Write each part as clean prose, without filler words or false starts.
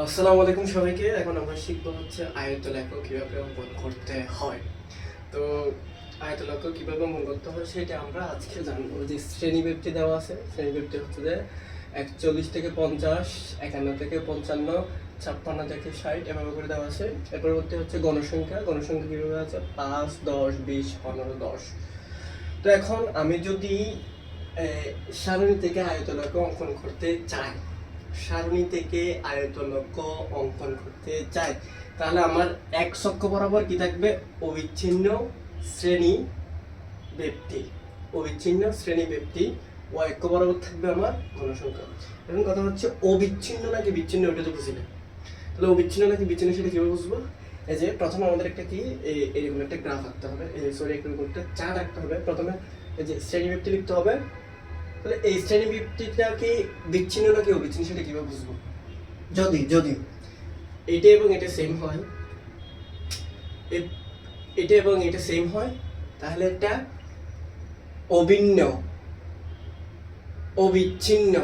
আসসালামু আলাইকুম সবাইকে। এখন আমরা শিখবো হচ্ছে আয়তলেখ কিভাবে অঙ্কন করতে হয়। তো আয়তলেখ কিভাবে অঙ্কন করতে হয় সেটা আমরা আজকে জানবো। যে শ্রেণীব্যক্তি দেওয়া আছে, শ্রেণীব্যক্তি হচ্ছে যে 41 থেকে 50, 51 থেকে 55, 56 থেকে 60 এভাবে করে দেওয়া আছে। এর পরবর্তী হচ্ছে গণসংখ্যা, গণসংখ্যা কিভাবে আছে 5, 10, 20, 15, 10। তো এখন আমি যদি সারণী থেকে আয়তলেখ অঙ্কন করতে চাই, সারণী থেকে আয়তলেখ অঙ্কন করতে চাই, তাহলে আমার এক অক্ষ বরাবর কি থাকবে? অবিচ্ছিন্ন শ্রেণী ব্যক্তি। অবিচ্ছিন্ন শ্রেণী ব্যক্তি ও অক্ষ বরাবর থাকবে আমার গণসংখ্যা। এখন কথা হচ্ছে অবিচ্ছিন্ন নাকি বিচ্ছিন্ন, ওটা তো বুঝি না। তাহলে অবিচ্ছিন্ন নাকি বিচ্ছিন্ন সেটা কিভাবে বুঝবো? এই যে প্রথমে আমাদের একটা কি এরকম একটা গ্রাফ আঁকতে হবে, সরি এরকম একটা চার্ট আঁকতে হবে। প্রথমে এই যে শ্রেণী ব্যক্তি লিখতে হবে। তাহলে এই শ্রেণী ব্যক্তিটা কি বিচ্ছিন্ন নাকি অবিচ্ছিন্ন সেটা কিভাবে বুঝবো? যদি যদি এটা এবং এটা সেম হয়, এটা এবং এটা সেম হয়, তাহলে এটা অভিন্ন, অবিচ্ছিন্ন,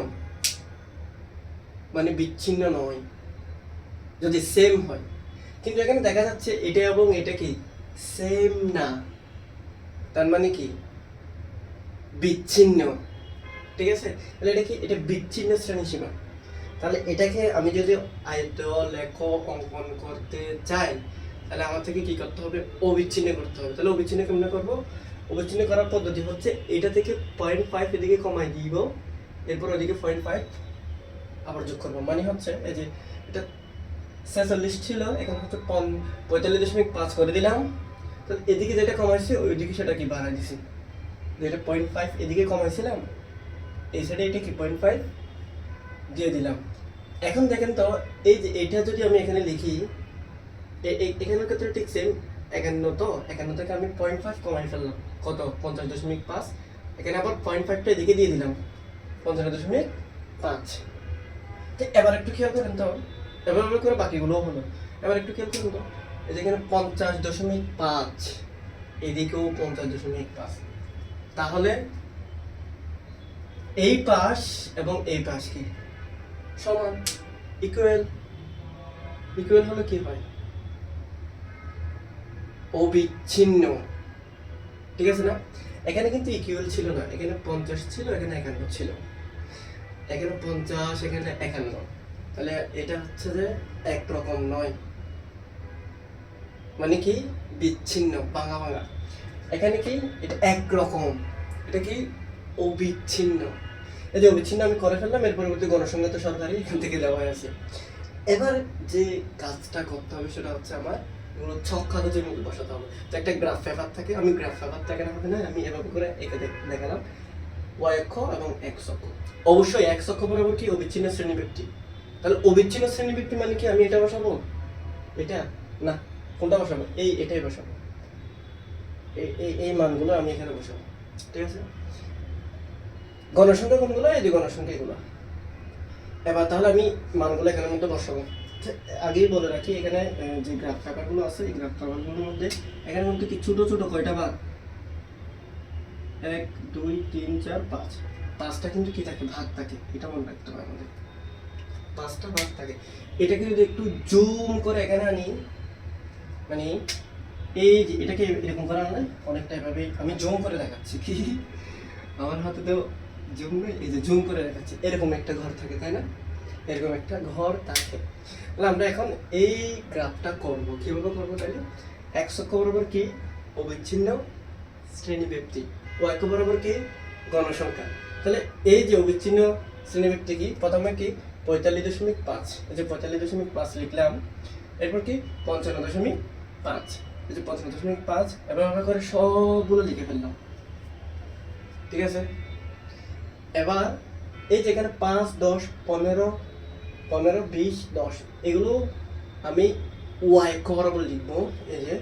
মানে বিচ্ছিন্ন নয় যদি সেম হয়। কিন্তু এখানে দেখা যাচ্ছে এটা এবং এটা কি সেম না, তার মানে কি বিচ্ছিন্ন। ঠিক আছে, তাহলে এটা কি? এটা বিচ্ছিন্ন শ্রেণীসীমা। তাহলে এটাকে আমি যদি আয়তলেখ অঙ্কন করতে চাই, তাহলে আমার থেকে কি করতে হবে? অবিচ্ছিন্ন করতে হবে। তাহলে অবিচ্ছিন্ন কেমনে করবো? অবিচ্ছিন্ন করার পদ্ধতি হচ্ছে এটা থেকে 0.5 এদিকে কমাই দিব, এরপর ওইদিকে 0.5 আবার যোগ করবো। মানে হচ্ছে এই যে এটা 46 ছিল, এখন হচ্ছে 45.5 করে দিলাম। তো এদিকে যেটা কমাইছি ওইদিকে সেটা কি বাড়াই দিছি। যেটা 0.5 এদিকে কমাইছিলাম, এই সাইডে এটা কি 0.5 দিয়ে দিলাম। এখন দেখেন তো, এই যে এটা যদি আমি এখানে লিখি, এখানের ক্ষেত্রে ঠিক সেম। 51, তো 51 থেকে আমি 0.5 কমাই ফেললাম, কত? 50.5। এখানে আবার 0.5টা এদিকে দিয়ে দিলাম, 55.5। তো এবার একটু খেয়াল করেন তো, এবার করে বাকিগুলোও হলো। এবার একটু খেয়াল করুন তো, এই যে এখানে 50.5, এদিকেও 50.5। তাহলে এই পাশ এবং এই পাশ কি সমান? ইকুয়াল। ইকুয়াল হলে কি হয়? অবিচ্ছিন্ন। ঠিক আছে না? এখানে কিন্তু ইকুয়াল ছিল না, এখানে 50 ছিল, এখানে 51 ছিল। এখানে 50, এখানে 51। তাহলে এটা হচ্ছে যে একরকম নয়, মানে কি বিচ্ছিন্ন, ভাঙা ভাঙা। এখানে কি এটা একরকম, এটা কি অবিচ্ছিন্ন। এই যে অবিচ্ছিন্ন আমি করে ফেললাম, এর পরবর্তী গণসংখ্যা তো সরকারি এখান থেকে দেওয়া আছে। এবার যে কাজটা করতে হবে সেটা হচ্ছে আমার এগুলো ছক কাগজের মধ্যে বসাতে হবে। তো একটা গ্রাফ পেপার থাকে, আমি গ্রাফ পেপার থাকে না হবে না, আমি এভাবে করে এঁকে দেখালাম ওয়াই অক্ষ এবং এক্স অক্ষ। অবশ্যই এক্স অক্ষ বরাবর কি অবিচ্ছিন্ন শ্রেণী ব্যক্তি। তাহলে অবিচ্ছিন্ন শ্রেণী ব্যক্তি মানে কি আমি এটা বসাবো? এটা না, কোনটা বসাবো? এটাই বসাবো। এই মানগুলো আমি এখানে বসাবো। ঠিক আছে, গণসংখ্যা কোনগুলো? এই যে গণসংখ্যা এগুলো। এবার তাহলে আমি মানগুলো এখানের মধ্যে বসাবো। আগেই বলে রাখি, এখানে যে গ্রাফ পেপারগুলো আছে, এই গ্রাফ পেপারগুলোর মধ্যে এখানের মধ্যে কি ছোট ছোট কয়টা ভাগ? 1, 2, 3, 4, 5। 5টা কিন্তু কি থাকে? ভাগ থাকে। এটা মনে রাখতে হবে আমাদের, 5টা ভাগ থাকে। এটাকে যদি একটু জুম করে এখানে আনি, মানে এই যে এটাকে এরকম করে আনলে অনেকটা এভাবে আমি জুম করে দেখাচ্ছি, কি আমার হাতে তো জুম নেই, এই যে জুম করে দেখাচ্ছি। এরকম একটা ঘর থাকে, তাই না? এরকম একটা ঘর থাকে। তাহলে আমরা এখন এই গ্রাফটা করব, কিভাবে করবো? তাহলে এক্স অক্ষ বরাবর কি অবিচ্ছিন্ন শ্রেণী ব্যক্তি, ওয়াই অক্ষ বরাবর কি গণসংখ্যা। তাহলে এই যে অবিচ্ছিন্ন শ্রেণী ব্যক্তি কি, প্রথমে কি 45.5, এই যে 45.5 লিখলাম। এরপর কি 55.5, এই যে 55.5। এবার আমরা করে সবগুলো লিখে ফেললাম। ঠিক আছে, এবার এই যে এখানে 5, 10, 15, 20, 10 এগুলো আমি ওয়াই অক্ষ বরাবর লিখবো। এই যে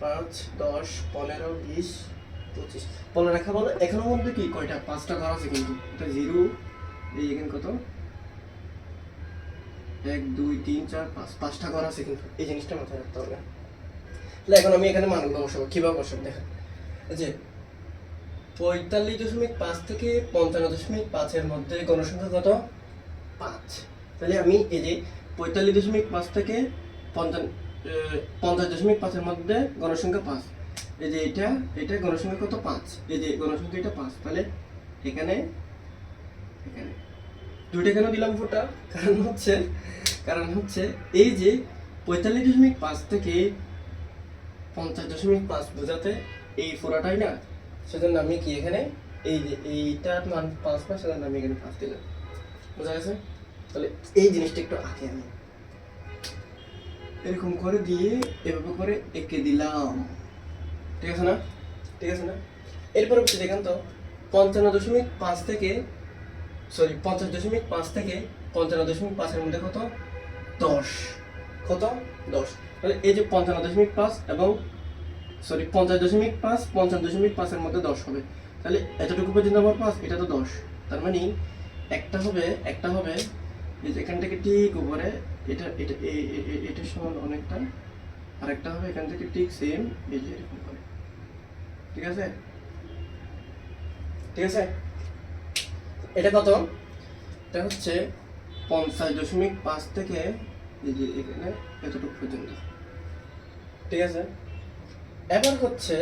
5, 10, 15, 20, 25 বলে রাখা বলো। এখানের মধ্যে কি কয়টা? 5টা ঘর আছে, কিন্তু এটা 0। এই এখানে কত? 1, 2, 3, 4, 5, 5টা ঘর আছে, কিন্তু এই জিনিসটা মাথায় রাখতে হবে। তাহলে এখন আমি এখানে মানগুলো বসাবো। কিভাবে বসাবো দেখেন, এই যে 45.5 থেকে 55.5 এর মধ্যে গণসংখ্যা কত? 5। তাহলে আমি এই যে 45.5 থেকে 50.5 মধ্যে গণসংখ্যা 5। এই যে এটা গণসংখ্যা কত? 5। এই যে গণসংখ্যা এটা 5। তাহলে এখানে দুইটা কেন দিলাম ফোঁটা? কারণ হচ্ছে এই যে 45.5 থেকে 50.5 বোঝাতে এই ফোঁটাটাই না, সেজন্য আমি কি এখানে এই যে এইটার মান 5 না, সেজন্য আমি এখানে 5 দিলাম। বোঝা গেছে? তাহলে এই জিনিসটা একটু আঁকি আমি এরকম করে দিয়ে এভাবে করে এঁকে দিলাম। ঠিক আছে না? এরপর দেখেন তো 50.5 থেকে 55.5 মধ্যে কত? 10। কত? 10। তাহলে এই যে 55.5 এবং 50.5 50.5 মধ্যে 10 হবে। তাহলে এতটুকু পর্যন্ত আমার 5, এটা তো 10। তার মানে একটা হবে এই যে এখান থেকে ঠিক উপরে, এটা সমান অনেকটা, আর একটা হবে এখান থেকে ঠিক সেম এই যে এরকম করে। ঠিক আছে? এটা কত? এটা হচ্ছে 50.5 থেকে এই যে এখানে এতটুকু পর্যন্ত। ঠিক আছে? এবার হচ্ছে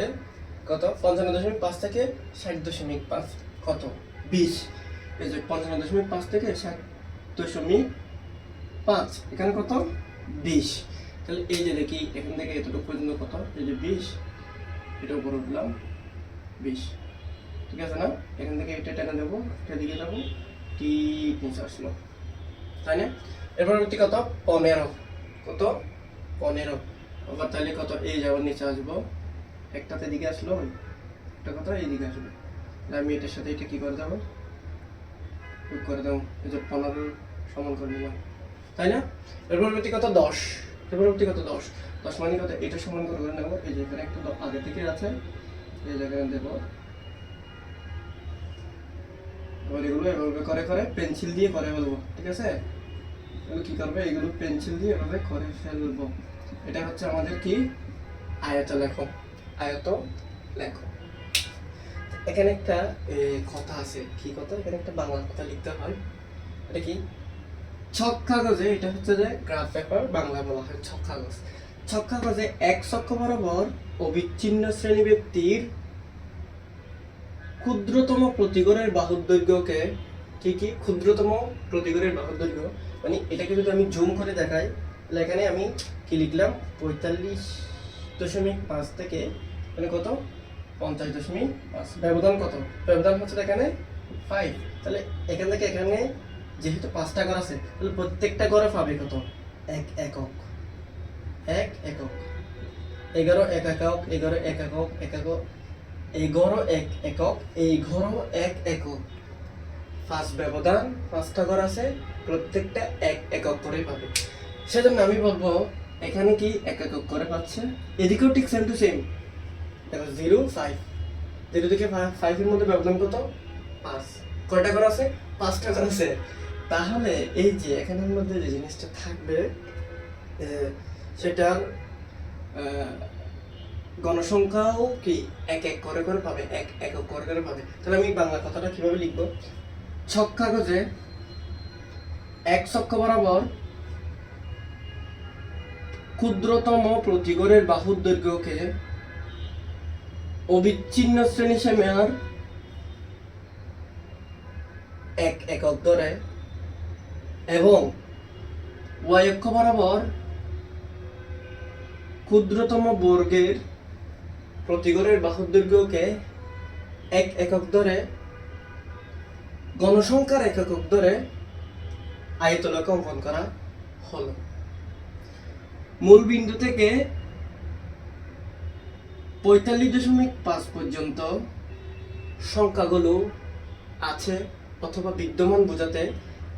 কত? 55.5 থেকে 60.5 কত? 20। এই যে 55.5 থেকে 60.5 এখানে কত? 20। তাহলে এই যে দেখি এখান থেকে এতটুকু পর্যন্ত কত? এই যে 20, এটা উপরে উঠলাম 20। ঠিক আছে না? এখান থেকে এটা টেনে দেবো, এটা দিকে যাবো, ঠিক নিচে আসলো, তাই না? এরপর কত? 15। কত? 15। আবার তাহলে কত? এই যাবো, নিচে আসবো, একটাতে দিকে আসলো, একটা কত? এই দিকে আসবে। আমি এটার সাথে এটা কি করে দেবো? যোগ করে দেবো। এই যে 15 সমান করে নিলাম, তাই না? এরপর কত? 10। কত? 10। 10 মানে কত? এটা সমান করে নেবো। এই যে এখানে একটা আগে থেকে আছে, এই জায়গায় দেবো। এবার এগুলো এভাবে করে পেন্সিল দিয়ে করে ফেলবো। ঠিক আছে? এগুলো কি করবে? এগুলো পেন্সিল দিয়ে এভাবে করে ফেলবো। এটা হচ্ছে আমাদের কি? আয়ত লেখো। এখানে একটা কথা আছে। কি কথা? এখানে একটা বাংলা কথা লিখতে হয়। এটা কি? ছক কাগজে, এটা হচ্ছে যে গ্রাফ পেপার, বাংলা বলা হয় ছক কাগজ। ছক কাগজে এক ছক্ষ বরাবর অবিচ্ছিন্ন শ্রেণী ব্যক্তির ক্ষুদ্রতম প্রতিগড়ের বাহুর দৈর্ঘ্যকে, কি ক্ষুদ্রতম প্রতিগড়ের বাহুর দৈর্ঘ্য, মানে এটাকে যদি আমি জুম করে দেখাই, তাহলে এখানে আমি কি লিখলাম? 45.5 থেকে মানে কত? 50.5। ব্যবধান কত? ব্যবধান হচ্ছে এখানে 5। তাহলে এখান থেকে এখানে যেহেতু 5টা ঘর আছে, তাহলে প্রত্যেকটা ঘরে পাবে কত? 1 একক। 1 একক। 11 1 একক, 11 1 একক, 1 একক, এই ঘরও 1 একক, এই ঘরও 1 একক। ফার্স্ট ব্যবধান, 5টা ঘর আছে, প্রত্যেকটা 1 একক করে পাবে। সেজন্য আমি বলবো এখানে কি 1 একক করে পাচ্ছে, এদিকেও ঠিক সেম টু সেম। দেখো 0 5, 0 থেকে 5 এর মধ্যে ব্যবধান কত? 5। কয়টা ঘর আছে? 5টা ঘর আছে। তাহলে এই যে এখানের মধ্যে যে জিনিসটা থাকবে, সেটার গণসংখ্যাও কি 1 1 করে পাবে, 1 একক করে পাবে। তাহলে আমি বাংলা কথাটা কিভাবে লিখবো? ছক কাগজে এক ছক্ষ বরাবর ক্ষুদ্রতম প্রতিগড়ের বাহুর দৈর্ঘ্যকে অবিচ্ছিন্ন শ্রেণী সীমার 1 একক ধরে এবং ওয়াই অক্ষ বরাবর ক্ষুদ্রতম বর্গের প্রতিগড়ের বাহুর দৈর্ঘ্যকে 1 একক ধরে গণসংখ্যার 1 একক ধরে আয়তলেখ অঙ্কন করা হলো। মূল বিন্দু থেকে 45.5 পর্যন্ত সংখ্যাগুলো আছে অথবা বিদ্যমান বোঝাতে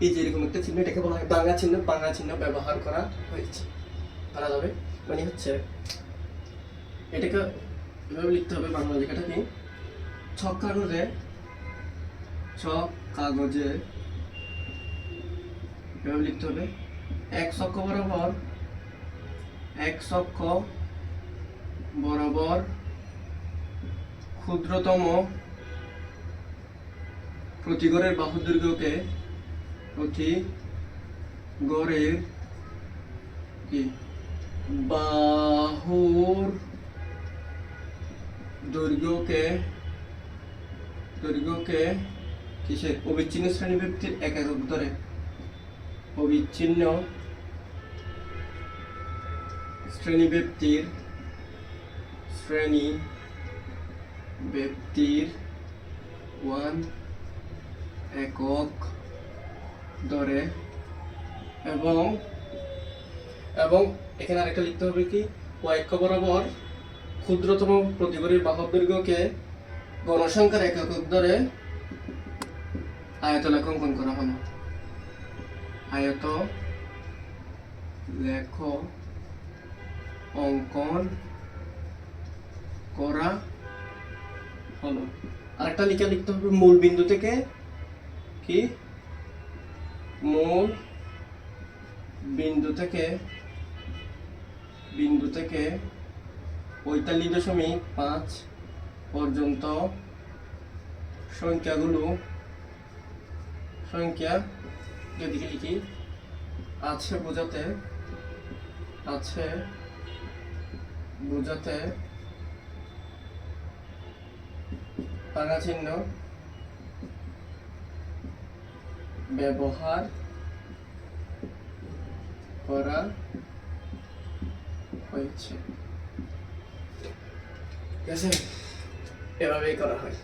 এই যে এরকম একটা চিহ্ন, এটাকে বলা হয় বাংলা চিহ্ন ব্যবহার করা হয়েছে। বলা যাবে মানে হচ্ছে এটাকে এভাবে লিখতে হবে। বাংলা লেখাটা কি? ছক কাগজে এভাবে লিখতে হবে। এক ছক্ষ বরাবর ক্ষুদ্রতম প্রতিগড়ের বাহুর দৈর্ঘ্যকে কি বাহুর দৈর্ঘ্যকে কিসের অবিচ্ছিন্ন শ্রেণী ব্যক্তির একক ধরে অবিচ্ছিন্ন শ্রেণী ব্যক্তির 1 একক ধরে এবং এবং এখানে আরেকটা লিখতে হবে কি অক্ষ বরাবর ক্ষুদ্রতম প্রতিগণের বাহক দৈর্ঘ্যকে গণসংখ্যার একক ধরে আয়তলেখ অঙ্কন করা হলো। আয়তলেখ অঙ্কন করা হলো। আরেকটা লিখতে হবে মূল বিন্দু থেকে কি মূল বিন্দু থেকে 45.5 পর্যন্ত সংখ্যা যেদিকে লিখি আছে বোঝাতে ভাঙা চিহ্ন ব্যবহার করা হয়েছে। ঠিক আছে, এভাবেই করা হয়।